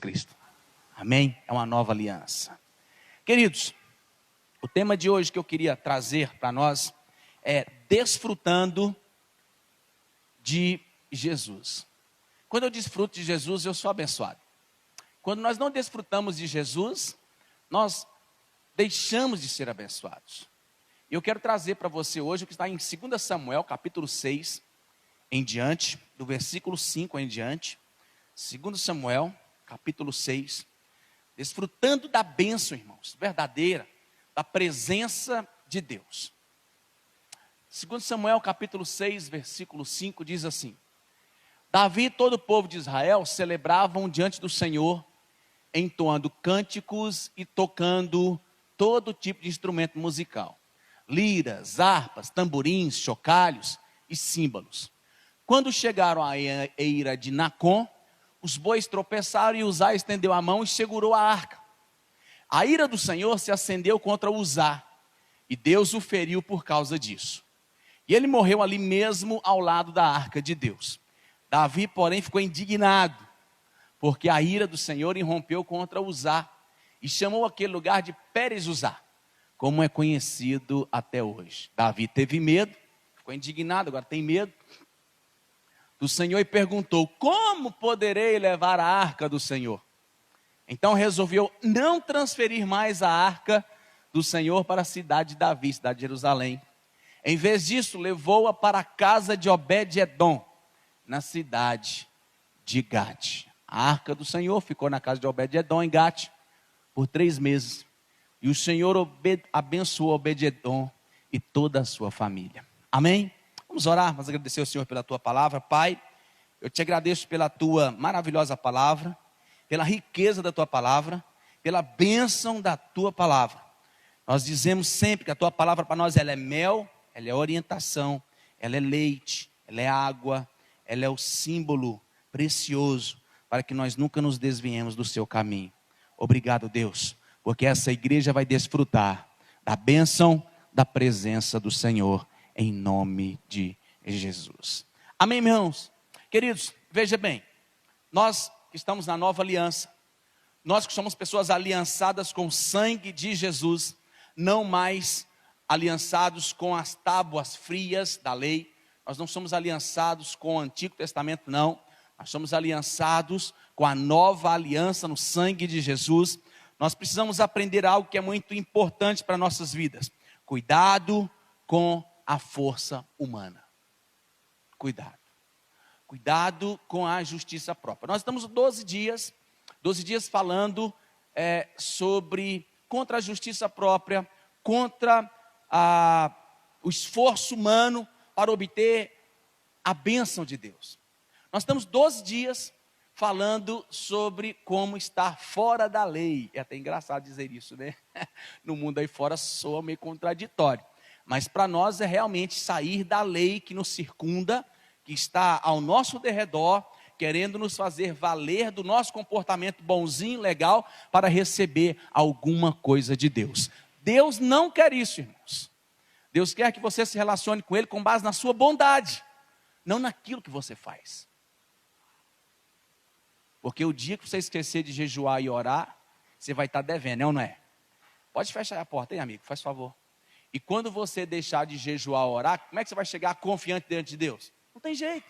Cristo. Amém? É uma nova aliança. Queridos, o tema de hoje que eu queria trazer para nós é desfrutando de Jesus. Quando eu desfruto de Jesus, eu sou abençoado. Quando nós não desfrutamos de Jesus, nós deixamos de ser abençoados. E eu quero trazer para você hoje o que está em 2 Samuel, capítulo 6, em diante, do versículo 5 em diante. 2 Samuel, capítulo 6, desfrutando da bênção, irmãos, verdadeira, da presença de Deus. 2 Samuel, capítulo 6, versículo 5, diz assim: Davi e todo o povo de Israel celebravam diante do Senhor, entoando cânticos e tocando todo tipo de instrumento musical, liras, harpas, tamborins, chocalhos e símbolos. Quando chegaram à eira de Nacon, os bois tropeçaram e Uzá estendeu a mão e segurou a arca. A ira do Senhor se acendeu contra Uzá, e Deus o feriu por causa disso. E ele morreu ali mesmo ao lado da arca de Deus. Davi, porém, ficou indignado, porque a ira do Senhor irrompeu contra Uzá, e chamou aquele lugar de Pérez-Uzá, como é conhecido até hoje. Davi teve medo, ficou indignado, agora tem medo do Senhor e perguntou: como poderei levar a arca do Senhor? Então resolveu não transferir mais a arca do Senhor para a cidade de Davi, cidade de Jerusalém. Em vez disso, levou-a para a casa de Obed-edom, na cidade de Gate. A arca do Senhor ficou na casa de Obed-edom, em Gate, por 3 meses. E o Senhor abençoou Obed-edom e toda a sua família. Amém? Vamos orar, vamos agradecer ao Senhor pela tua palavra. Pai, eu te agradeço pela tua maravilhosa palavra, pela riqueza da tua palavra, pela bênção da tua palavra. Nós dizemos sempre que a tua palavra para nós ela é mel, ela é orientação, ela é leite, ela é água, ela é o símbolo precioso para que nós nunca nos desviemos do seu caminho. Obrigado, Deus, porque essa igreja vai desfrutar da bênção da presença do Senhor, em nome de Jesus. Amém, irmãos? Queridos, veja bem, nós que estamos na nova aliança, nós que somos pessoas aliançadas com o sangue de Jesus, não mais aliançados com as tábuas frias da lei, nós não somos aliançados com o Antigo Testamento, não, nós somos aliançados com a nova aliança no sangue de Jesus. Nós precisamos aprender algo que é muito importante para nossas vidas: cuidado com a força humana. Cuidado com a justiça própria. Nós estamos 12 dias falando sobre contra a justiça própria, contra o esforço humano para obter a bênção de Deus. Nós estamos 12 dias falando sobre como estar fora da lei. É até engraçado dizer isso, né? No mundo aí fora soa meio contraditório. Mas para nós é realmente sair da lei que nos circunda, que está ao nosso derredor, querendo nos fazer valer do nosso comportamento bonzinho, legal, para receber alguma coisa de Deus. Deus não quer isso, irmãos. Deus quer que você se relacione com Ele com base na sua bondade, não naquilo que você faz. Porque o dia que você esquecer de jejuar e orar, você vai estar devendo, é ou não é? Pode fechar a porta, hein, amigo? Faz favor. E quando você deixar de jejuar e orar, como é que você vai chegar confiante diante de Deus? Não tem jeito,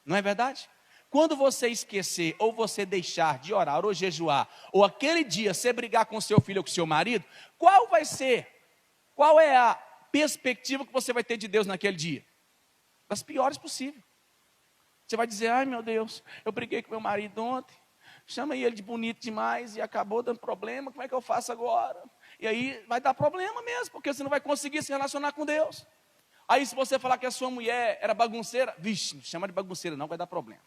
não é verdade? Quando você esquecer, ou você deixar de orar, ou jejuar, ou aquele dia você brigar com seu filho ou com seu marido, qual é a perspectiva que você vai ter de Deus naquele dia? Das piores possível. Você vai dizer: ai meu Deus, eu briguei com meu marido ontem, chamei ele de bonito demais e acabou dando problema, como é que eu faço agora? E aí vai dar problema mesmo, porque você não vai conseguir se relacionar com Deus. Aí se você falar que a sua mulher era bagunceira, vixe, não chama de bagunceira não, vai dar problema.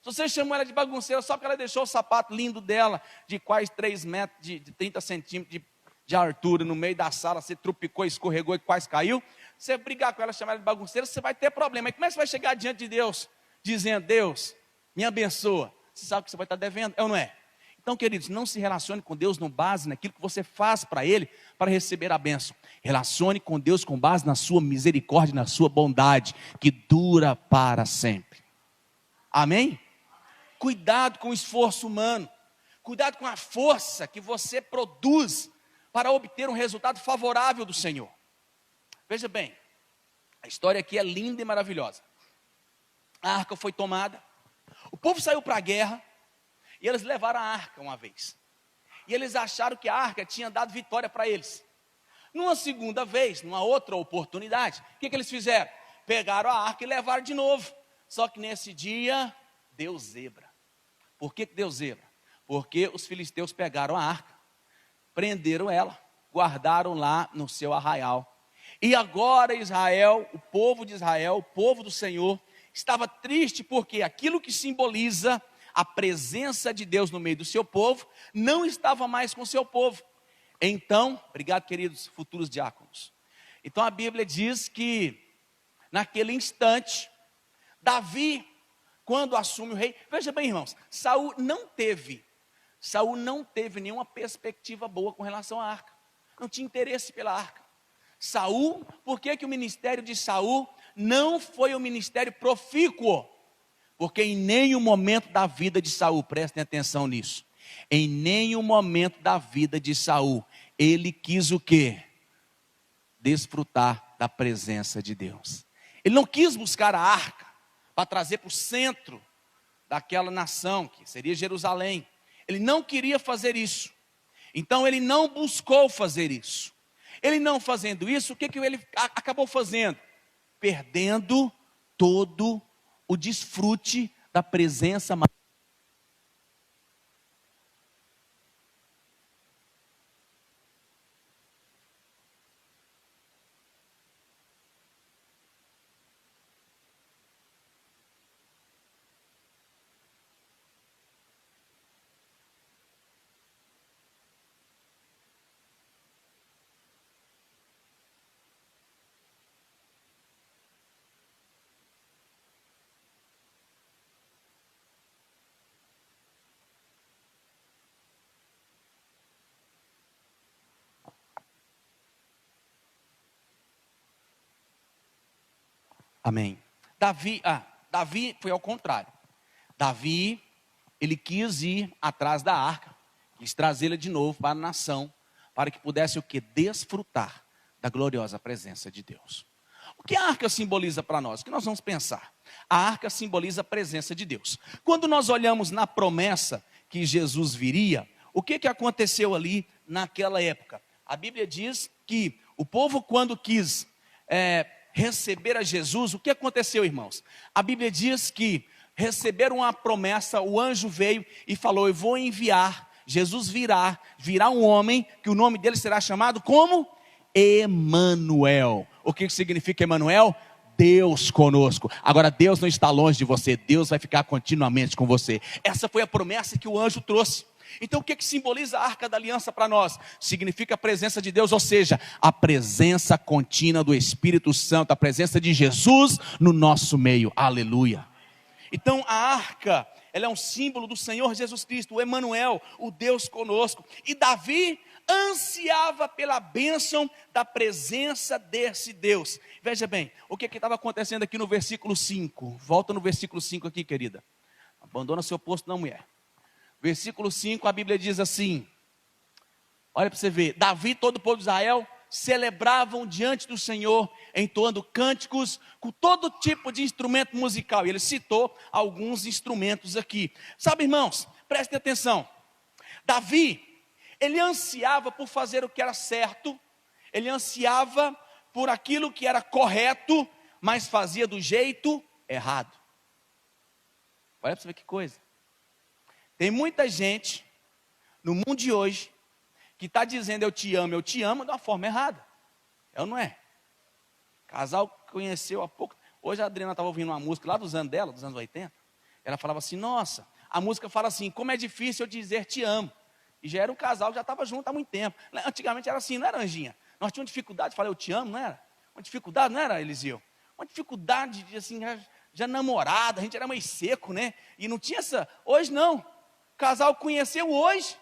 Se você chamou ela de bagunceira só porque ela deixou o sapato lindo dela, de quase 3 metros, de 30 centímetros de altura, no meio da sala, você trupicou, escorregou e quase caiu, você brigar com ela, chamar ela de bagunceira, você vai ter problema. Aí como é que você vai chegar diante de Deus, dizendo: Deus, me abençoa? Você sabe que você vai estar devendo, é ou não é? Então, queridos, não se relacione com Deus com base naquilo que você faz para Ele, para receber a bênção. Relacione com Deus com base na sua misericórdia, na sua bondade, que dura para sempre. Amém? Cuidado com o esforço humano. Cuidado com a força que você produz para obter um resultado favorável do Senhor. Veja bem, a história aqui é linda e maravilhosa. A arca foi tomada, o povo saiu para a guerra, e eles levaram a arca uma vez. E eles acharam que a arca tinha dado vitória para eles. Numa segunda vez, numa outra oportunidade, o que eles fizeram? Pegaram a arca e levaram de novo. Só que nesse dia, deu zebra. Por que deu zebra? Porque os filisteus pegaram a arca, prenderam ela, guardaram lá no seu arraial. E agora Israel, o povo de Israel, o povo do Senhor, estava triste porque aquilo que simboliza a presença de Deus no meio do seu povo, não estava mais com o seu povo. Então, obrigado queridos futuros diáconos. Então a Bíblia diz que naquele instante, Davi, quando assume o rei, veja bem irmãos, Saul não teve nenhuma perspectiva boa com relação à arca, não tinha interesse pela arca. Saul, por que o ministério de Saul não foi um ministério profícuo? Porque em nenhum momento da vida de Saul, prestem atenção nisso, em nenhum momento da vida de Saul, ele quis o quê? Desfrutar da presença de Deus. Ele não quis buscar a arca para trazer para o centro daquela nação, que seria Jerusalém. Ele não queria fazer isso. Então ele não buscou fazer isso. Ele não fazendo isso, o que ele acabou fazendo? Perdendo todo o desfrute da presença. Amém. Davi foi ao contrário. Davi, ele quis ir atrás da arca, quis trazê-la de novo para a nação, para que pudesse o que? Desfrutar da gloriosa presença de Deus. O que a arca simboliza para nós? O que nós vamos pensar? A arca simboliza a presença de Deus. Quando nós olhamos na promessa que Jesus viria, o que aconteceu ali naquela época? A Bíblia diz que o povo quando quis receber a Jesus, o que aconteceu, irmãos? A Bíblia diz que receberam uma promessa, o anjo veio e falou: eu vou enviar, Jesus virá um homem, que o nome dele será chamado como? Emanuel. O que significa Emanuel? Deus conosco. Agora Deus não está longe de você, Deus vai ficar continuamente com você. Essa foi a promessa que o anjo trouxe. Então o que simboliza a arca da aliança para nós? Significa a presença de Deus, ou seja, a presença contínua do Espírito Santo, a presença de Jesus no nosso meio, aleluia. Então a arca, ela é um símbolo do Senhor Jesus Cristo, o Emanuel, o Deus conosco. E Davi ansiava pela bênção da presença desse Deus. Veja bem, o que estava acontecendo aqui no versículo 5, volta no versículo 5 aqui querida, abandona seu posto não mulher. Versículo 5, a Bíblia diz assim, olha para você ver, Davi e todo o povo de Israel celebravam diante do Senhor, entoando cânticos com todo tipo de instrumento musical. E ele citou alguns instrumentos aqui. Sabe, irmãos, prestem atenção. Davi, ele ansiava por fazer o que era certo, ele ansiava por aquilo que era correto, mas fazia do jeito errado. Olha para você ver que coisa. Tem muita gente no mundo de hoje que está dizendo eu te amo de uma forma errada. É ou não é? Casal que conheceu há pouco. Hoje a Adriana estava ouvindo uma música lá dos anos dela, dos anos 80. Ela falava assim, nossa, a música fala assim, como é difícil eu dizer te amo. E já era um casal, já estava junto há muito tempo. Antigamente era assim, não era, Anjinha? Nós tínhamos dificuldade de falar eu te amo, não era? Uma dificuldade, não era, Eliseu? Uma dificuldade de assim, já namorada, a gente era meio seco, né? E não tinha essa, hoje não. O casal conheceu hoje,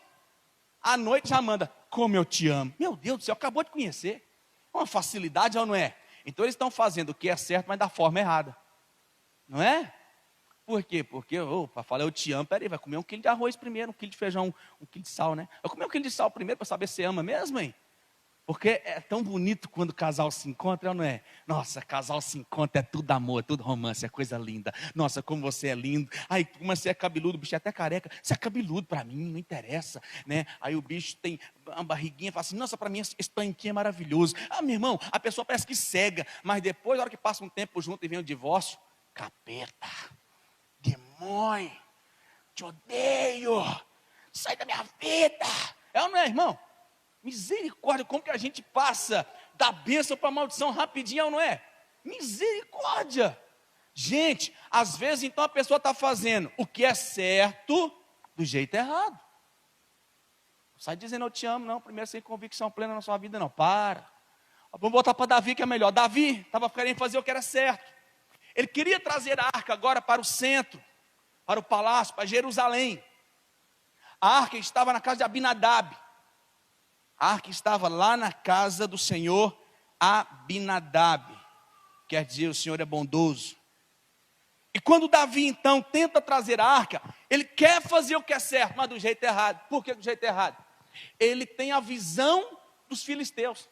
à noite já manda, como eu te amo. Meu Deus do céu, acabou de conhecer. Uma facilidade ou não é? Então eles estão fazendo o que é certo, mas da forma errada. Não é? Por quê? Porque, para falar eu te amo, peraí, vai comer 1 quilo de arroz primeiro, 1 quilo de feijão, 1 quilo de sal, né? Vai comer 1 quilo de sal primeiro para saber se ama mesmo, hein? Porque é tão bonito quando o casal se encontra, não é? Nossa, casal se encontra, é tudo amor, é tudo romance, é coisa linda. Nossa, como você é lindo. Ai, como você é cabeludo, o bicho é até careca. Você é cabeludo para mim, não interessa, né? Aí o bicho tem uma barriguinha, fala assim, nossa, para mim esse tanquinho é maravilhoso. Ah, meu irmão, a pessoa parece que cega, mas depois, na hora que passa um tempo junto e vem o divórcio, capeta, demônio, te odeio, sai da minha vida. É ou não é, irmão? Misericórdia, como que a gente passa da bênção para a maldição rapidinho, não é? Misericórdia. Gente, às vezes então a pessoa está fazendo o que é certo do jeito errado. Não sai dizendo eu te amo, não. Primeiro sem convicção plena na sua vida, não. Para. Vamos voltar para Davi que é melhor. Davi estava querendo fazer o que era certo. Ele queria trazer a arca agora para o centro, para o palácio, para Jerusalém. A arca estava na casa de Abinadab. A arca estava lá na casa do Senhor Abinadab. Quer dizer, o Senhor é bondoso. E quando Davi então tenta trazer a arca, ele quer fazer o que é certo, mas do jeito errado. Por que do jeito errado? Ele tem a visão dos filisteus.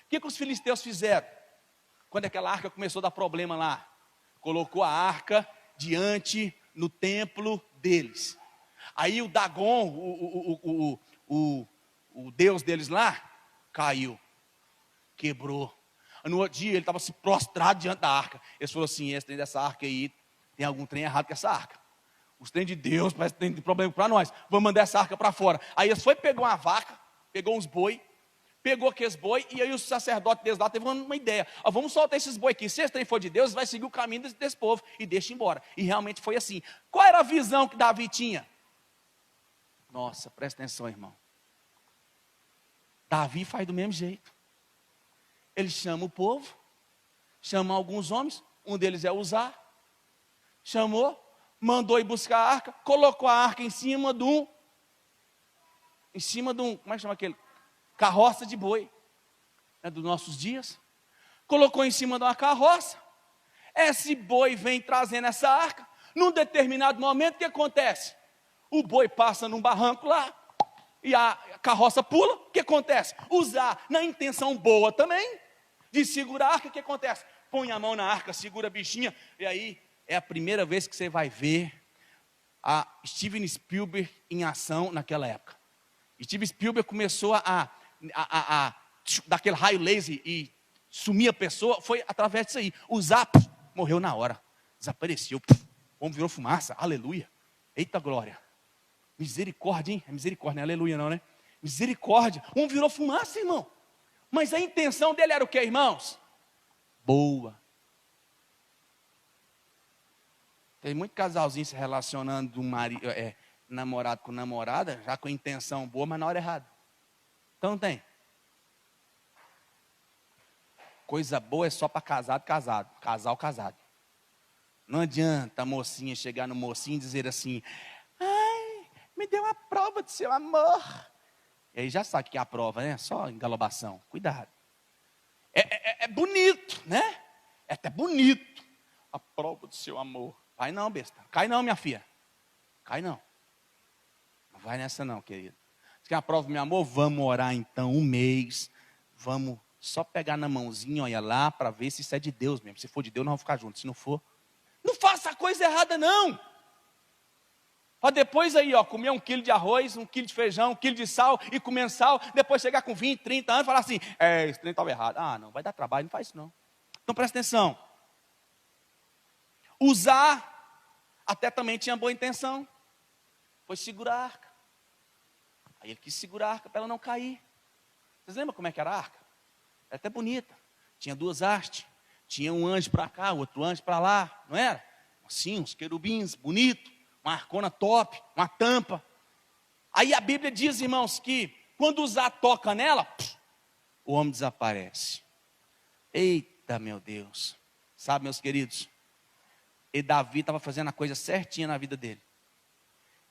O que os filisteus fizeram? Quando aquela arca começou a dar problema lá, colocou a arca diante no templo deles. Aí o Dagon, o Deus deles lá, caiu, quebrou. No outro dia ele estava se prostrado diante da arca. Eles falaram assim, esse trem dessa arca aí, tem algum trem errado com essa arca. Os trem de Deus parece que tem problema para nós. Vamos mandar essa arca para fora. Aí eles foi, pegou uma vaca, pegou uns boi, pegou aqueles boi, e aí o sacerdote deles lá teve uma ideia. Vamos soltar esses boi aqui. Se esse trem for de Deus, vai seguir o caminho desse povo e deixa embora. E realmente foi assim. Qual era a visão que Davi tinha? Nossa, presta atenção, irmão. Davi faz do mesmo jeito. Ele chama o povo, chama alguns homens, um deles é Uzá. Chamou, mandou ir buscar a arca, colocou a arca em cima de um, como é que chama aquele? Carroça de boi, né, dos nossos dias. Colocou em cima de uma carroça. Esse boi vem trazendo essa arca. Num determinado momento, o que acontece? O boi passa num barranco lá, e a carroça pula, o que acontece? Usar na intenção boa também, de segurar a arca, o que acontece? Põe a mão na arca, segura a bichinha, e aí é a primeira vez que você vai ver a Steven Spielberg em ação naquela época. Steven Spielberg começou a daquele raio laser e sumir a pessoa, foi através disso aí. O Zap morreu na hora, desapareceu, o homem virou fumaça, aleluia, eita glória. Misericórdia, hein? É misericórdia, não é aleluia não, né? Misericórdia. Um virou fumaça, irmão. Mas a intenção dele era o que, irmãos? Boa. Tem muito casalzinho se relacionando do marido, namorado com namorada, já com intenção boa, mas na hora errada. Então não tem. Coisa boa é só para casado, casal casado. Não adianta a mocinha chegar no mocinho e dizer assim, me deu uma prova do seu amor. E aí já sabe o que é a prova, né? Só engalobação. Cuidado. É bonito, né? É até bonito. A prova do seu amor. Vai não, besta. Cai não, minha filha. Cai não. Não vai nessa não, querido. Você quer a prova do meu amor? Vamos orar então 1 mês. Vamos só pegar na mãozinha, olha lá, para ver se isso é de Deus mesmo. Se for de Deus, nós vamos ficar juntos. Se não for, não faça a coisa errada não. Para depois aí, comer 1 quilo de arroz, 1 quilo de feijão, 1 quilo de sal e comer sal, depois chegar com 20, 30 anos e falar assim, esse trem estava errado. Não, vai dar trabalho, não faz isso não. Então presta atenção. Usar, até também tinha boa intenção, foi segurar a arca. Aí ele quis segurar a arca para ela não cair. Vocês lembram como é que era a arca? Era até bonita, tinha 2 hastes, tinha um anjo para cá, outro anjo para lá, não era? Assim, uns querubins, bonito. Uma arcona top, uma tampa. Aí a Bíblia diz, irmãos, que quando Uzá toca nela, o homem desaparece. Eita, meu Deus. Sabe, meus queridos? E Davi estava fazendo a coisa certinha na vida dele.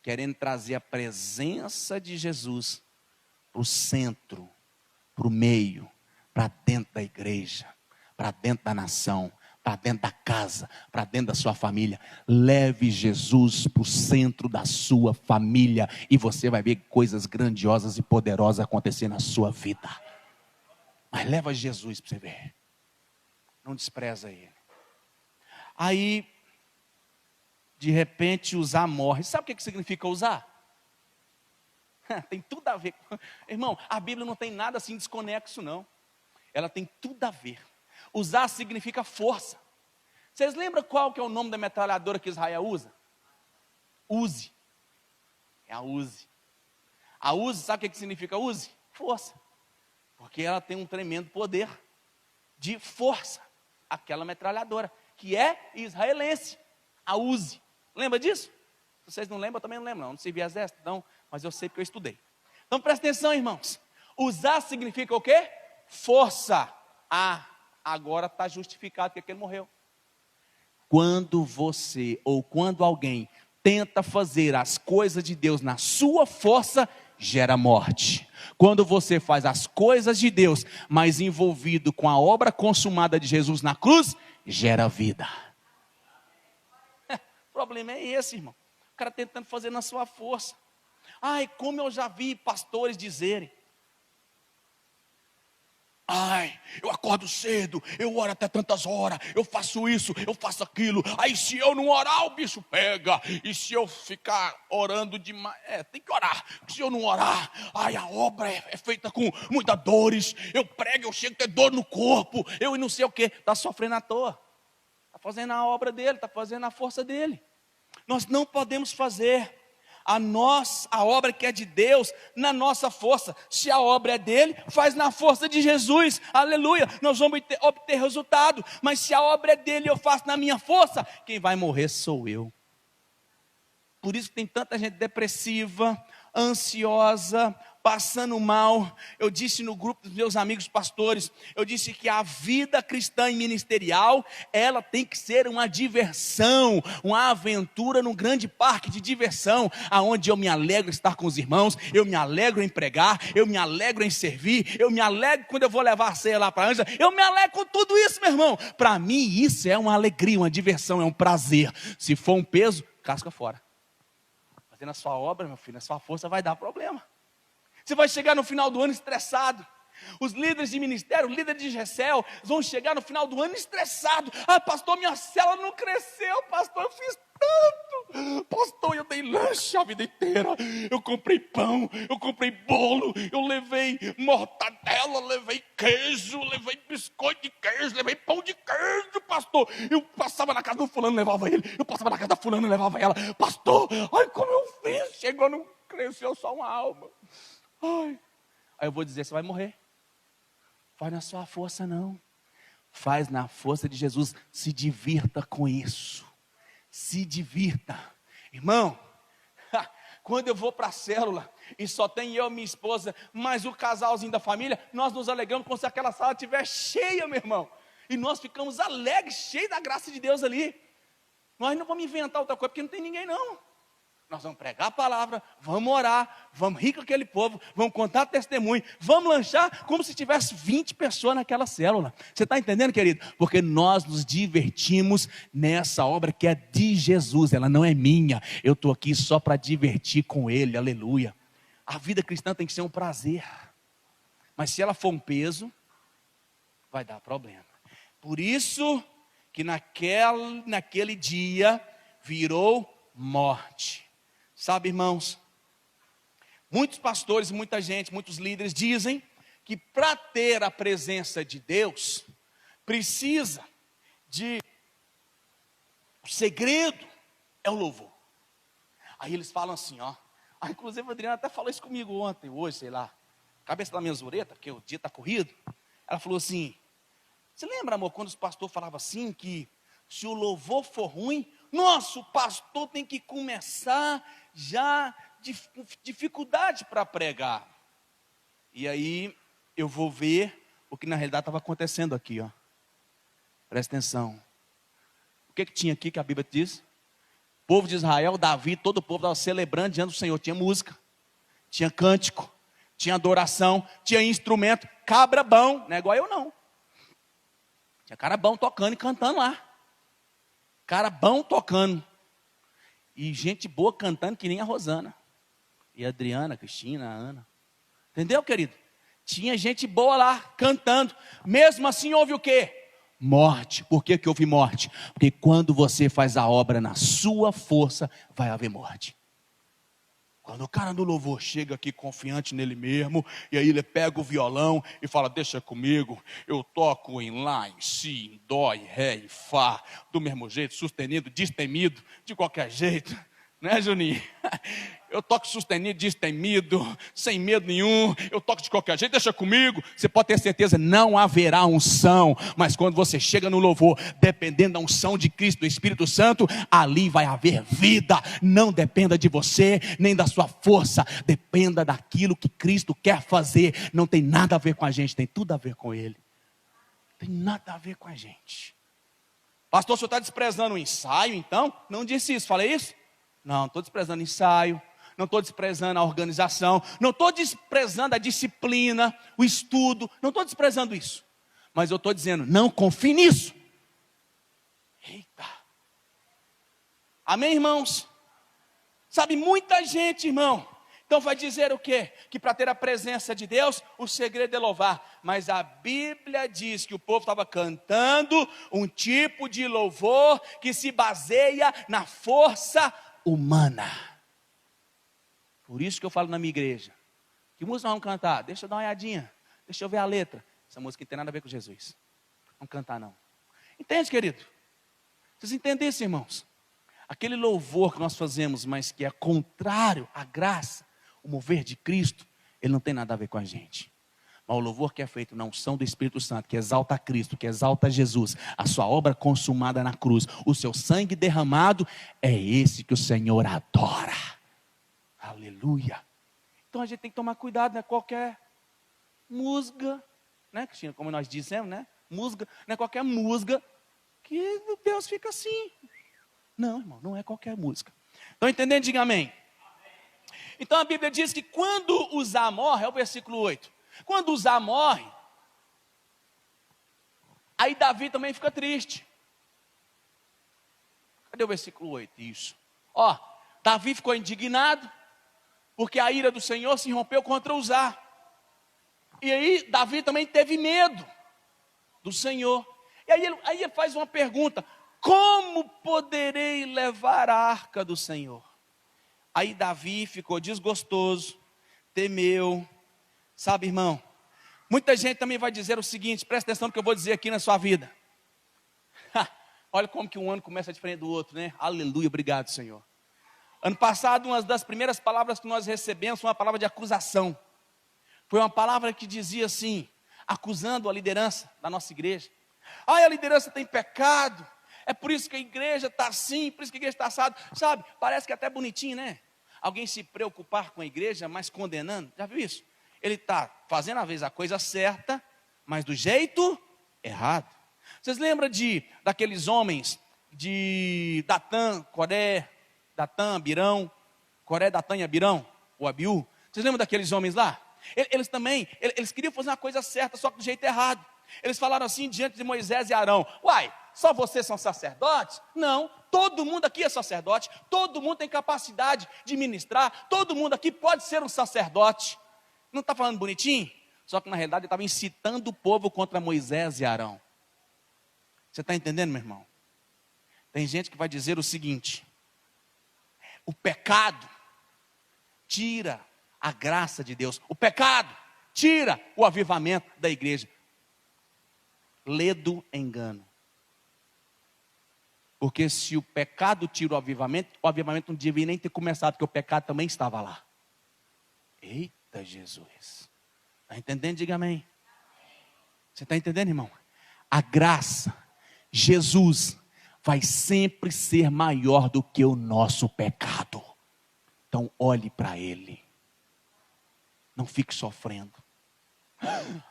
Querendo trazer a presença de Jesus para o centro, para o meio, para dentro da igreja, para dentro da nação, para dentro da casa, para dentro da sua família. Leve Jesus para o centro da sua família e você vai ver coisas grandiosas e poderosas acontecer na sua vida. Mas leva Jesus para você ver. Não despreza ele. Aí, de repente, usar morre. Sabe o que significa usar? Tem tudo a ver. Irmão, a Bíblia não tem nada assim desconexo, não. Ela tem tudo a ver. Usar significa força. Vocês lembram qual que é o nome da metralhadora que Israel usa? Uzi. É a Uzi. A Uzi, sabe o que significa Uzi? Força. Porque ela tem um tremendo poder de força. Aquela metralhadora, que é israelense. A Uzi. Lembra disso? Se vocês não lembram, eu também não lembro. Não servi exército, não. Mas eu sei porque eu estudei. Então presta atenção, irmãos. Usar significa o quê? Força. Ah, agora está justificado que ele morreu. Quando você ou quando alguém tenta fazer as coisas de Deus na sua força, gera morte. Quando você faz as coisas de Deus, mas envolvido com a obra consumada de Jesus na cruz, gera vida. O problema é esse, irmão. O cara tentando fazer na sua força. Ai, como eu já vi pastores dizerem. Ai, eu acordo cedo, eu oro até tantas horas, eu faço isso, eu faço aquilo. Aí se eu não orar, o bicho pega. E se eu ficar orando demais, tem que orar. Se eu não orar, ai, a obra é feita com muitas dores. Eu prego, eu chego a ter dor no corpo. Eu não sei o que, está sofrendo à toa. Está fazendo a obra dele, está fazendo a força dele. Nós não podemos fazer a obra que é de Deus na nossa força. Se a obra é dele, faz na força de Jesus, aleluia, nós vamos obter resultado. Mas se a obra é dele, eu faço na minha força, quem vai morrer sou eu. Por isso que tem tanta gente depressiva, ansiosa, passando mal. Eu disse no grupo dos meus amigos pastores, eu disse que a vida cristã e ministerial, ela tem que ser uma diversão, uma aventura num grande parque de diversão, aonde eu me alegro em estar com os irmãos, eu me alegro em pregar, eu me alegro em servir, eu me alegro quando eu vou levar a ceia lá para a Ângela, eu me alegro com tudo isso, meu irmão. Para mim isso é uma alegria, uma diversão, é um prazer. Se for um peso, casca fora. Fazendo a sua obra, meu filho, a sua força vai dar problema. Você vai chegar no final do ano estressado. Os líderes de ministério, os líderes de GECEL, vão chegar no final do ano estressados. Ah, pastor, minha célula não cresceu, pastor, eu fiz tanto. Pastor, eu dei lanche a vida inteira. Eu comprei pão, eu comprei bolo, eu levei mortadela, levei queijo, levei biscoito de queijo, levei pão de queijo, pastor. Eu passava na casa do fulano, levava ele. Eu passava na casa da fulana, levava ela. Pastor, ai como eu fiz, chegou, não cresceu só uma alma. Ai. Aí eu vou dizer, você vai morrer. Faz na sua força não. Faz na força de Jesus. Se divirta com isso. Se divirta. Irmão, quando eu vou para a célula e só tem eu e minha esposa, mais o casalzinho da família, nós nos alegramos como se aquela sala estiver cheia, meu irmão. E nós ficamos alegres, cheios da graça de Deus ali. Nós não vamos inventar outra coisa, porque não tem ninguém não. Nós vamos pregar a palavra, vamos orar, vamos rir com aquele povo, vamos contar testemunho, vamos lanchar como se tivesse 20 pessoas naquela célula. Você está entendendo, querido? Porque nós nos divertimos nessa obra que é de Jesus, ela não é minha. Eu estou aqui só para divertir com Ele, aleluia. A vida cristã tem que ser um prazer. Mas se ela for um peso, vai dar problema. Por isso que naquele dia virou morte. Sabe, irmãos, muitos pastores, muita gente, muitos líderes dizem que para ter a presença de Deus, precisa de, o segredo é o louvor. Aí eles falam assim, ó, inclusive a Adriana até falou isso comigo ontem, hoje, sei lá, cabeça da minha zureta, porque o dia está corrido. Ela falou assim, você lembra, amor, quando os pastores falavam assim, que se o louvor for ruim, nossa, o pastor tem que começar já dificuldade para pregar. E aí eu vou ver o que na realidade estava acontecendo aqui, ó. Presta atenção. O que tinha aqui que a Bíblia diz? O povo de Israel, Davi, todo o povo estava celebrando diante do Senhor. Tinha música, tinha cântico, tinha adoração, tinha instrumento. Cabra bom, não é igual eu não. Tinha cara bom tocando e cantando lá. Cara bom tocando. E gente boa cantando que nem a Rosana. E a Adriana, a Cristina, a Ana. Entendeu, querido? Tinha gente boa lá cantando. Mesmo assim houve o quê? Morte. Por que houve morte? Porque quando você faz a obra na sua força, vai haver morte. Quando o cara no louvor chega aqui confiante nele mesmo, e aí ele pega o violão e fala, deixa comigo, eu toco em lá, em si, em dó, em ré, em fá, do mesmo jeito, sustenido, destemido, de qualquer jeito, né, Juninho? Eu toco sustenido, destemido, sem medo nenhum, eu toco de qualquer jeito, deixa comigo. Você pode ter certeza, não haverá unção, mas quando você chega no louvor, dependendo da unção de Cristo, do Espírito Santo, ali vai haver vida. Não dependa de você, nem da sua força, dependa daquilo que Cristo quer fazer. Não tem nada a ver com a gente, tem tudo a ver com Ele. Tem nada a ver com a gente. Pastor, o senhor está desprezando o ensaio então? Não disse isso, falei isso? Não estou desprezando o ensaio, não estou desprezando a organização, não estou desprezando a disciplina, o estudo, não estou desprezando isso. Mas eu estou dizendo, não confie nisso. Eita. Amém, irmãos? Sabe, muita gente, irmão, então vai dizer o quê? Que para ter a presença de Deus, o segredo é louvar. Mas a Bíblia diz que o povo estava cantando um tipo de louvor que se baseia na força humana. Por isso que eu falo na minha igreja, que música nós vamos cantar? Deixa eu dar uma olhadinha, deixa eu ver a letra. Essa música não tem nada a ver com Jesus. Não cantar não. Entende, querido? Vocês entendem isso, irmãos? Aquele louvor que nós fazemos, mas que é contrário à graça, o mover de Cristo, ele não tem nada a ver com a gente. Mas o louvor que é feito na unção do Espírito Santo, que exalta Cristo, que exalta Jesus, a sua obra consumada na cruz, o seu sangue derramado, é esse que o Senhor adora. Aleluia. Então a gente tem que tomar cuidado, não é qualquer musga, né, Cristina, como nós dissemos, né? Musga, não é qualquer musga que Deus fica assim. Não, irmão, não é qualquer música. Estão entendendo? Diga amém. Então a Bíblia diz que quando Uzá morre, é o versículo 8. Quando Uzá morre, aí Davi também fica triste. Cadê o versículo 8? Isso. Ó, Davi ficou indignado, porque a ira do Senhor se rompeu contra Uzá. E aí Davi também teve medo do Senhor. E aí ele faz uma pergunta: como poderei levar a arca do Senhor? Aí Davi ficou desgostoso, temeu. Sabe, irmão, muita gente também vai dizer o seguinte, presta atenção no que eu vou dizer aqui na sua vida. Olha como que um ano começa diferente do outro, né? Aleluia, obrigado, Senhor. Ano passado, uma das primeiras palavras que nós recebemos foi uma palavra de acusação. Foi uma palavra que dizia assim, acusando a liderança da nossa igreja. A liderança tem pecado, é por isso que a igreja está assim, por isso que a igreja está assada. Sabe, parece que é até bonitinho, né? Alguém se preocupar com a igreja, mas condenando. Já viu isso? Ele está fazendo às vezes a coisa certa, mas do jeito errado. Vocês lembram daqueles homens de Datã, Coré, Datã, Abirão, Coré, Datã e Abirão, ou Abiú? Vocês lembram daqueles homens lá? Eles também, eles queriam fazer uma coisa certa, só que do jeito errado. Eles falaram assim diante de Moisés e Arão: uai, só vocês são sacerdotes? Não, todo mundo aqui é sacerdote, todo mundo tem capacidade de ministrar, todo mundo aqui pode ser um sacerdote. Não está falando bonitinho? Só que na realidade ele estava incitando o povo contra Moisés e Arão. Você está entendendo, meu irmão? Tem gente que vai dizer o seguinte: o pecado tira a graça de Deus, o pecado tira o avivamento da igreja. Ledo engano. Porque se o pecado tira o avivamento não devia nem ter começado, porque o pecado também estava lá. Eita Jesus. Está entendendo? Diga amém. Você está entendendo, irmão? A graça, Jesus, vai sempre ser maior do que o nosso pecado. Então olhe para Ele. Não fique sofrendo.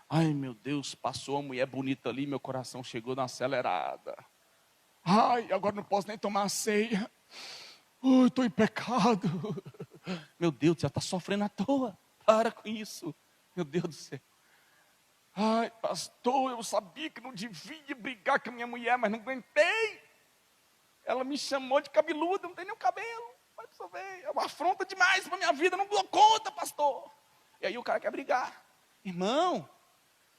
Ai meu Deus, passou uma mulher bonita ali, meu coração chegou na acelerada. Ai, agora não posso nem tomar a ceia. Estou em pecado. Meu Deus, você está sofrendo à toa. Para com isso. Meu Deus do céu. Ai, pastor, eu sabia que não devia brigar com a minha mulher, mas não aguentei. Ela me chamou de cabeludo, não tem nem o cabelo. Vai pra você ver, é uma afronta demais para minha vida, não dou conta, pastor. E aí o cara quer brigar. Irmão,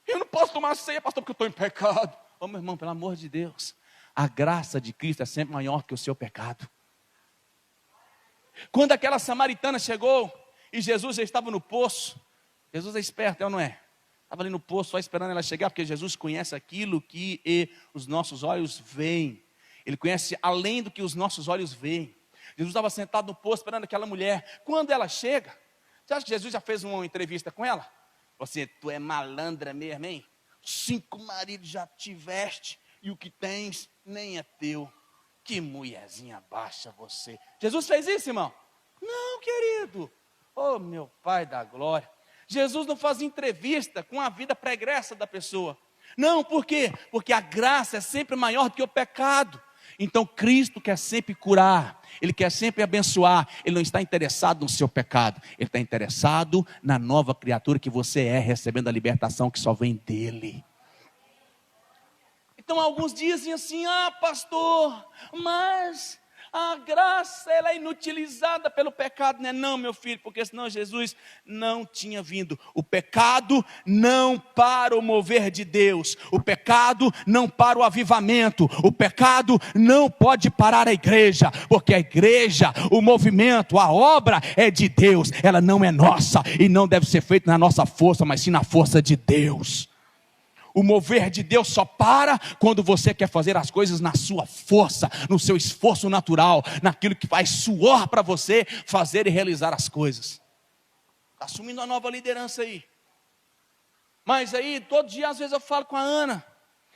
eu não posso tomar ceia, pastor, porque eu estou em pecado. Ô meu irmão, pelo amor de Deus, a graça de Cristo é sempre maior que o seu pecado. Quando aquela samaritana chegou e Jesus já estava no poço, Jesus é esperto, não é? Estava ali no poço só esperando ela chegar, porque Jesus conhece aquilo que os nossos olhos veem. Ele conhece além do que os nossos olhos veem. Jesus estava sentado no poço esperando aquela mulher. Quando ela chega, você acha que Jesus já fez uma entrevista com ela? Você, tu é malandra mesmo, hein? 5 maridos já tiveste e o que tens nem é teu. Que mulherzinha baixa você. Jesus fez isso, irmão? Não, querido. Oh, meu Pai da glória. Jesus não faz entrevista com a vida pregressa da pessoa. Não, por quê? Porque a graça é sempre maior do que o pecado. Então Cristo quer sempre curar, Ele quer sempre abençoar. Ele não está interessado no seu pecado, Ele está interessado na nova criatura que você é, recebendo a libertação que só vem dEle. Então alguns dizem assim: ah, pastor, mas a graça ela é inutilizada pelo pecado. Não é não, meu filho, porque senão Jesus não tinha vindo. O pecado não para o mover de Deus. O pecado não para o avivamento. O pecado não pode parar a igreja, porque a igreja, o movimento, a obra é de Deus. Ela não é nossa e não deve ser feita na nossa força, mas sim na força de Deus. O mover de Deus só para quando você quer fazer as coisas na sua força, no seu esforço natural, naquilo que faz suor para você fazer e realizar as coisas. Está assumindo uma nova liderança aí. Mas aí, todo dia, às vezes eu falo com a Ana,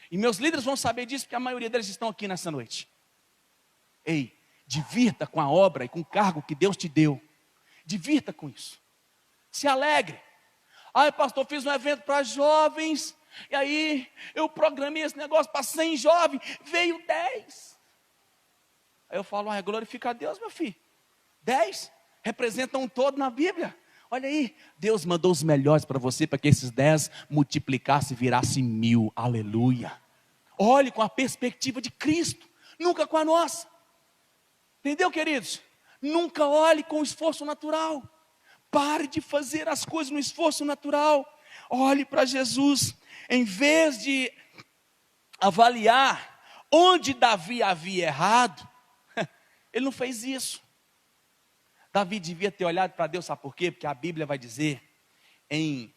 e meus líderes vão saber disso, porque a maioria deles estão aqui nessa noite. Ei, divirta com a obra e com o cargo que Deus te deu. Divirta com isso. Se alegre. Ai, pastor, fiz um evento para jovens. E aí, eu programei esse negócio para 100 jovens, veio 10. Aí eu falo: glorifica a Deus, meu filho. 10 representam um todo na Bíblia. Olha aí, Deus mandou os melhores para você, para que esses 10 multiplicassem e virassem 1000. Aleluia. Olhe com a perspectiva de Cristo, nunca com a nossa. Entendeu, queridos? Nunca olhe com o esforço natural. Pare de fazer as coisas no esforço natural. Olhe para Jesus. Em vez de avaliar onde Davi havia errado, ele não fez isso. Davi devia ter olhado para Deus, sabe por quê? Porque a Bíblia vai dizer em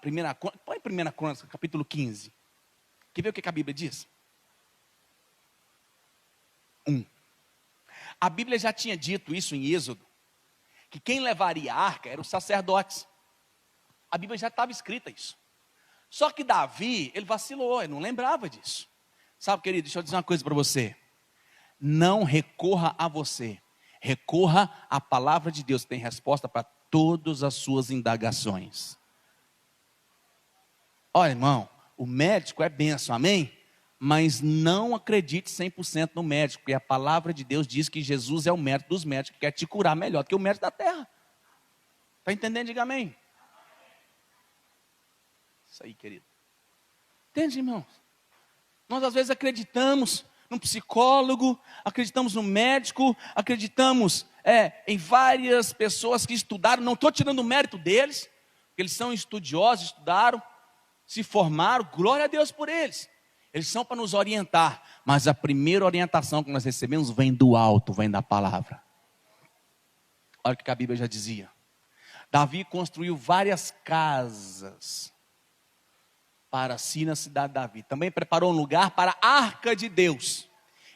1 Crônicas, capítulo 15. Quer ver o que a Bíblia diz? 1. A Bíblia já tinha dito isso em Êxodo, que quem levaria a arca eram os sacerdotes. A Bíblia já estava escrita isso. Só que Davi, ele vacilou, ele não lembrava disso. Sabe, querido, deixa eu dizer uma coisa para você. Não recorra a você. Recorra à palavra de Deus, que tem resposta para todas as suas indagações. Olha, irmão, o médico é bênção, amém? Mas não acredite 100% no médico, porque a palavra de Deus diz que Jesus é o médico dos médicos, que quer te curar melhor do que o médico da terra. Está entendendo? Diga amém. Isso aí, querido. Entende, irmãos? Nós às vezes acreditamos num psicólogo, acreditamos no médico, acreditamos em várias pessoas que estudaram. Não estou tirando o mérito deles, porque eles são estudiosos, estudaram, se formaram, glória a Deus por eles. Eles são para nos orientar, mas a primeira orientação que nós recebemos vem do alto, vem da palavra. Olha o que a Bíblia já dizia. Davi construiu várias casas para si na cidade de Davi. Também preparou um lugar para a arca de Deus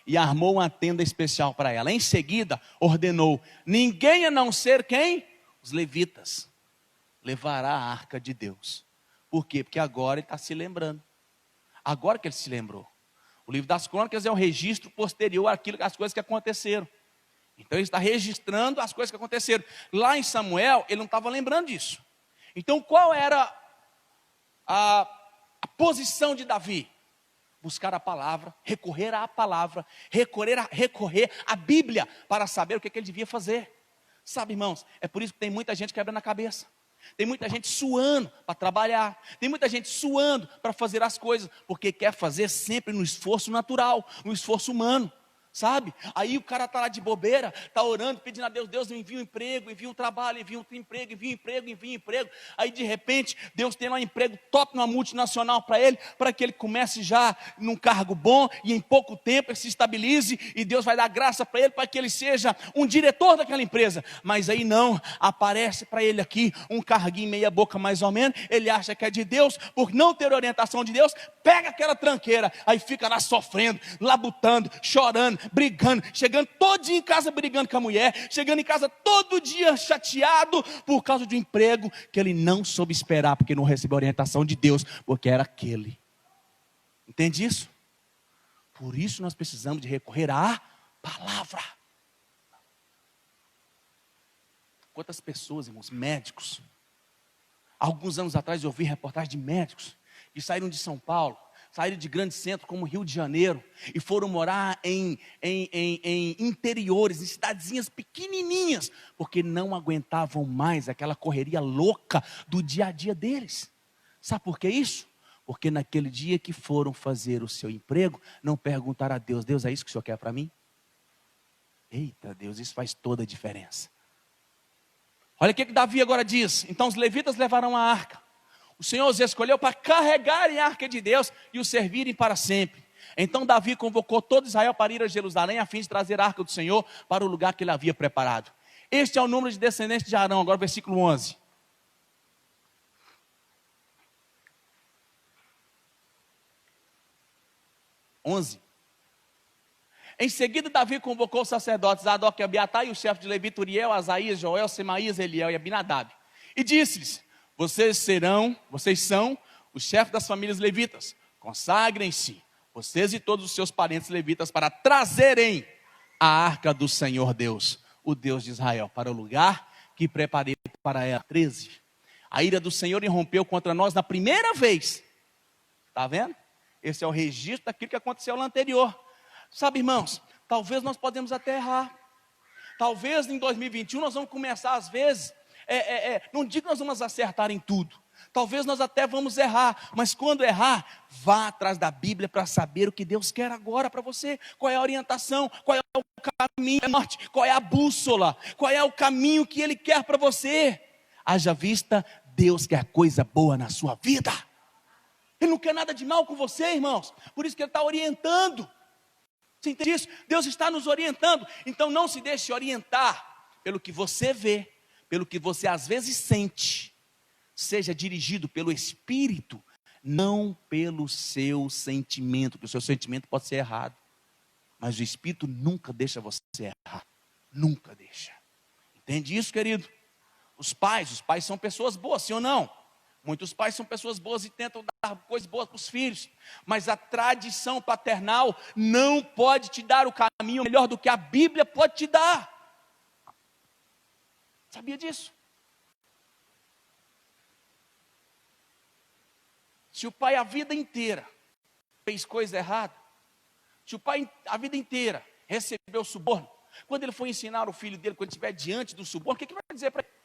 e armou uma tenda especial para ela. Em seguida, ordenou: ninguém a não ser quem? Os levitas levará a arca de Deus. Por quê? Porque agora ele está se lembrando. Agora que ele se lembrou. O livro das Crônicas é um registro posterior às coisas que aconteceram. Então ele está registrando as coisas que aconteceram. Lá em Samuel, ele não estava lembrando disso. Então qual era a posição de Davi? Buscar a palavra, recorrer à palavra, recorrer à Bíblia para saber o que ele devia fazer. Sabe, irmãos, é por isso que tem muita gente quebrando a cabeça. Tem muita gente suando para trabalhar. Tem muita gente suando para fazer as coisas, porque quer fazer sempre no esforço natural, no esforço humano. Sabe? Aí o cara está lá de bobeira, está orando, pedindo a Deus, Deus me envia um emprego, envia um trabalho, envia um emprego, envia um emprego, envia um emprego. Aí de repente, Deus tem lá um emprego top numa multinacional para ele, para que ele comece já num cargo bom e em pouco tempo ele se estabilize e Deus vai dar graça para ele, para que ele seja um diretor daquela empresa. Mas aí não, aparece para ele aqui um carguinho meia boca mais ou menos, ele acha que é de Deus, por não ter orientação de Deus, pega aquela tranqueira, aí fica lá sofrendo, labutando, chorando, brigando, chegando todo dia em casa brigando com a mulher, chegando em casa todo dia chateado por causa de um emprego que ele não soube esperar, porque não recebeu orientação de Deus, porque era aquele. Entende isso? Por isso nós precisamos de recorrer à palavra. Quantas pessoas, irmãos, médicos, alguns anos atrás eu ouvi reportagem de médicos que saíram de São Paulo, saíram de grandes centros como Rio de Janeiro e foram morar em interiores, em cidadezinhas pequenininhas, porque não aguentavam mais aquela correria louca do dia a dia deles. Sabe por que isso? Porque naquele dia que foram fazer o seu emprego, não perguntaram a Deus, Deus, é isso que o Senhor quer para mim? Eita Deus, isso faz toda a diferença. Olha o que Davi agora diz. Então os levitas levaram a arca. O Senhor os escolheu para carregarem a arca de Deus e o servirem para sempre. Então Davi convocou todo Israel para ir a Jerusalém a fim de trazer a arca do Senhor para o lugar que ele havia preparado. Este é o número de descendentes de Arão, agora versículo 11. Em seguida Davi convocou os sacerdotes Zadok e Abiatar e o chefe de levita Uriel, Asaías, Joel, Semaías, Eliel e Abinadab. E disse-lhes, vocês são os chefes das famílias levitas, consagrem-se, vocês e todos os seus parentes levitas, para trazerem a arca do Senhor Deus, o Deus de Israel, para o lugar que preparei para ela. 13. A ira do Senhor irrompeu contra nós na primeira vez. Está vendo? Esse é o registro daquilo que aconteceu lá anterior. Sabe, irmãos, talvez nós podemos até errar. Talvez em 2021 nós vamos começar às vezes, não digo que nós vamos acertar em tudo. Talvez nós até vamos errar, mas quando errar, vá atrás da Bíblia para saber o que Deus quer agora para você. Qual é a orientação, qual é o caminho norte, qual é a bússola, qual é o caminho que Ele quer para você. Haja vista, Deus quer coisa boa na sua vida. Ele não quer nada de mal com você, irmãos. Por isso que Ele está orientando. Você entende isso? Deus está nos orientando. Então não se deixe orientar pelo que você vê, pelo que você às vezes sente. Seja dirigido pelo Espírito, não pelo seu sentimento, porque o seu sentimento pode ser errado. Mas o Espírito nunca deixa você errar. Nunca deixa. Entende isso, querido? Os pais são pessoas boas, sim ou não? Muitos pais são pessoas boas e tentam dar coisas boas para os filhos. Mas a tradição paternal não pode te dar o caminho melhor do que a Bíblia pode te dar. Sabia disso? Se o pai a vida inteira fez coisa errada, se o pai a vida inteira recebeu suborno, quando ele for ensinar o filho dele, quando estiver diante do suborno, o que ele vai dizer para ele?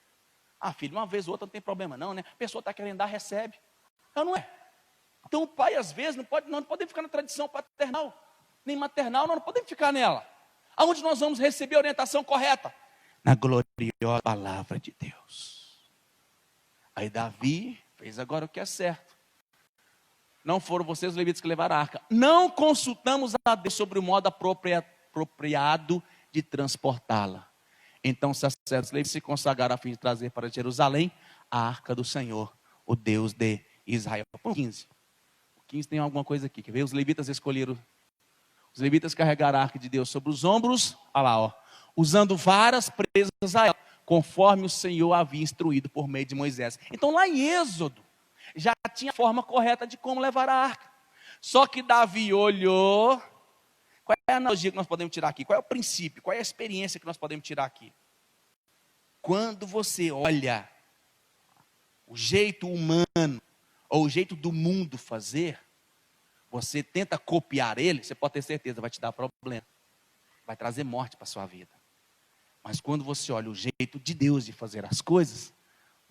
Ah, filho, uma vez ou outra não tem problema não, né? A pessoa está querendo dar, recebe. Não é? Então o pai às vezes não pode ficar na tradição paternal, nem maternal, não podemos ficar nela. Aonde nós vamos receber a orientação correta? Na gloriosa palavra de Deus. Aí Davi fez agora o que é certo. Não foram vocês os levitas que levaram a arca. Não consultamos a Deus sobre o modo apropriado de transportá-la. Então os sacerdotes levitas se consagraram a fim de trazer para Jerusalém a arca do Senhor, o Deus de Israel. 15. O 15 tem alguma coisa aqui. Quer ver? Os levitas carregaram a arca de Deus sobre os ombros. Olha lá, ó. Usando varas presas a ela, conforme o Senhor havia instruído por meio de Moisés. Então lá em Êxodo, já tinha a forma correta de como levar a arca. Só que Davi olhou. Qual é a analogia que nós podemos tirar aqui? Qual é o princípio? Qual é a experiência que nós podemos tirar aqui? Quando você olha o jeito humano, ou o jeito do mundo fazer, você tenta copiar ele, você pode ter certeza, vai te dar problema. Vai trazer morte para a sua vida. Mas quando você olha o jeito de Deus de fazer as coisas,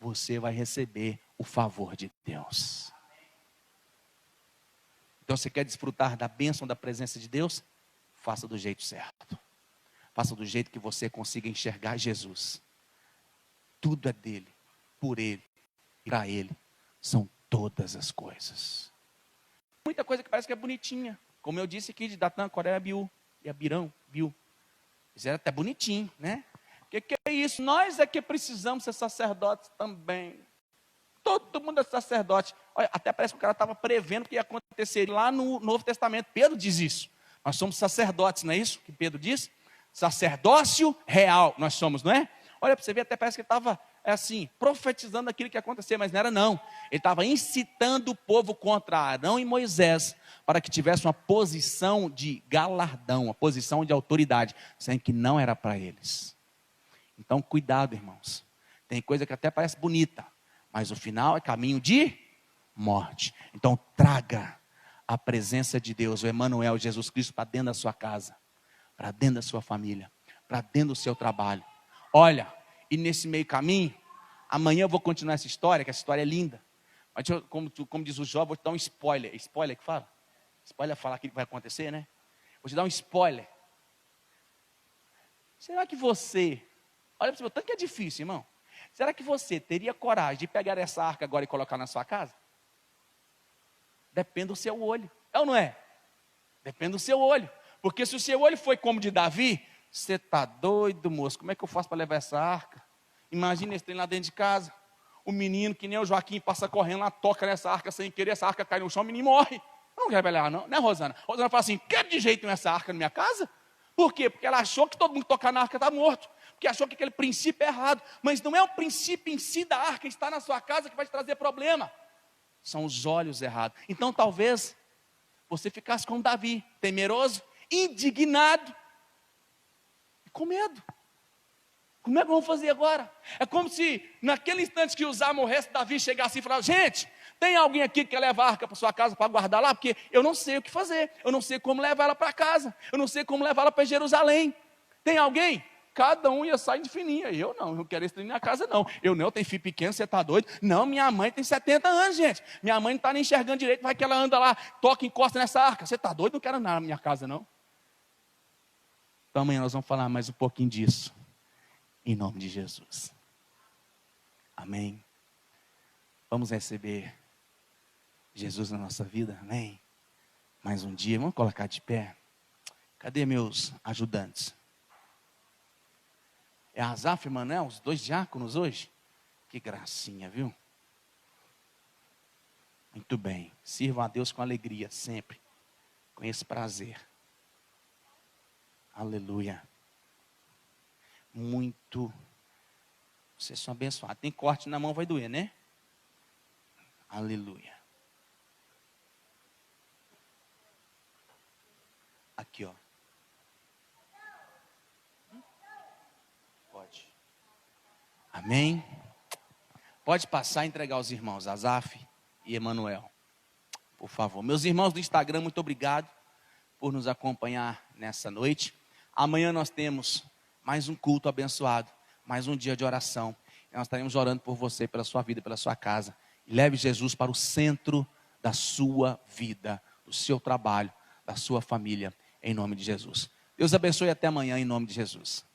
você vai receber o favor de Deus. Então você quer desfrutar da bênção da presença de Deus? Faça do jeito certo. Faça do jeito que você consiga enxergar Jesus. Tudo é dele, por ele, para ele. São todas as coisas. Muita coisa que parece que é bonitinha. Como eu disse aqui de Datã, Coreia, Abiú e Abirão, Biu. Isso era até bonitinho, né? O que é isso? Nós é que precisamos ser sacerdotes também. Todo mundo é sacerdote. Olha, até parece que o cara estava prevendo o que ia acontecer lá no Novo Testamento. Pedro diz isso. Nós somos sacerdotes, não é isso que Pedro diz? Sacerdócio real nós somos, não é? Olha, para você ver, até parece que ele estava assim, profetizando aquilo que ia acontecer, mas não era não. Ele estava incitando o povo contra Arão e Moisés, para que tivesse uma posição de galardão, uma posição de autoridade, sendo que não era para eles. Então, cuidado, irmãos. Tem coisa que até parece bonita, mas o final é caminho de morte. Então, traga a presença de Deus, o Emmanuel, Jesus Cristo, para dentro da sua casa, para dentro da sua família, para dentro do seu trabalho. Olha, e nesse meio caminho, amanhã eu vou continuar essa história, que essa história é linda. Mas como diz o Jó, vou te dar um spoiler. Spoiler que fala? Spoiler é falar aquilo que vai acontecer, né? Vou te dar um spoiler. Será que você, olha para você, o tanto que é difícil, irmão. Será que você teria coragem de pegar essa arca agora e colocar na sua casa? Depende do seu olho. É ou não é? Depende do seu olho. Porque se o seu olho foi como de Davi, você está doido, moço. Como é que eu faço para levar essa arca? Imagina esse trem lá dentro de casa. O menino, que nem o Joaquim, passa correndo lá, toca nessa arca sem querer, essa arca cai no chão, o menino morre. Não quer levar não, né, Rosana? Rosana fala assim, quer de jeito essa arca na minha casa? Por quê? Porque ela achou que todo mundo que tocar na arca está morto. Porque achou que aquele princípio é errado. Mas não é o princípio em si da arca estar na sua casa que vai te trazer problema. São os olhos errados. Então talvez você ficasse como Davi, temeroso, indignado e com medo. Como é que vamos fazer agora? É como se naquele instante que Uzá morresse, Davi chegasse e falasse, gente, tem alguém aqui que quer levar a arca para sua casa para guardar lá? Porque eu não sei o que fazer, eu não sei como levar ela para casa, eu não sei como levar ela para Jerusalém. Tem alguém? Cada um ia sair de fininha. Eu não quero esse trem na casa não. Eu tenho filho pequeno, você está doido? Não, minha mãe tem 70 anos, gente. Minha mãe não está nem enxergando direito, vai que ela anda lá, toca, encosta nessa arca. Você está doido? Não quero nada na minha casa não. Então amanhã nós vamos falar mais um pouquinho disso. Em nome de Jesus. Amém. Vamos receber Jesus na nossa vida. Amém. Mais um dia. Vamos colocar de pé. Cadê meus ajudantes? É Asaf e Manuel, os dois diáconos hoje? Que gracinha, viu? Muito bem. Sirva a Deus com alegria, sempre. Com esse prazer. Aleluia. Muito. Vocês são abençoados. Tem corte na mão, vai doer, né? Aleluia. Aqui, ó. Pode. Amém. Pode passar e entregar aos irmãos Asaf e Emanuel. Por favor. Meus irmãos do Instagram, muito obrigado por nos acompanhar nessa noite. Amanhã nós temos mais um culto abençoado, mais um dia de oração. E nós estaremos orando por você, pela sua vida, pela sua casa. E leve Jesus para o centro da sua vida, do seu trabalho, da sua família, em nome de Jesus. Deus abençoe até amanhã, em nome de Jesus.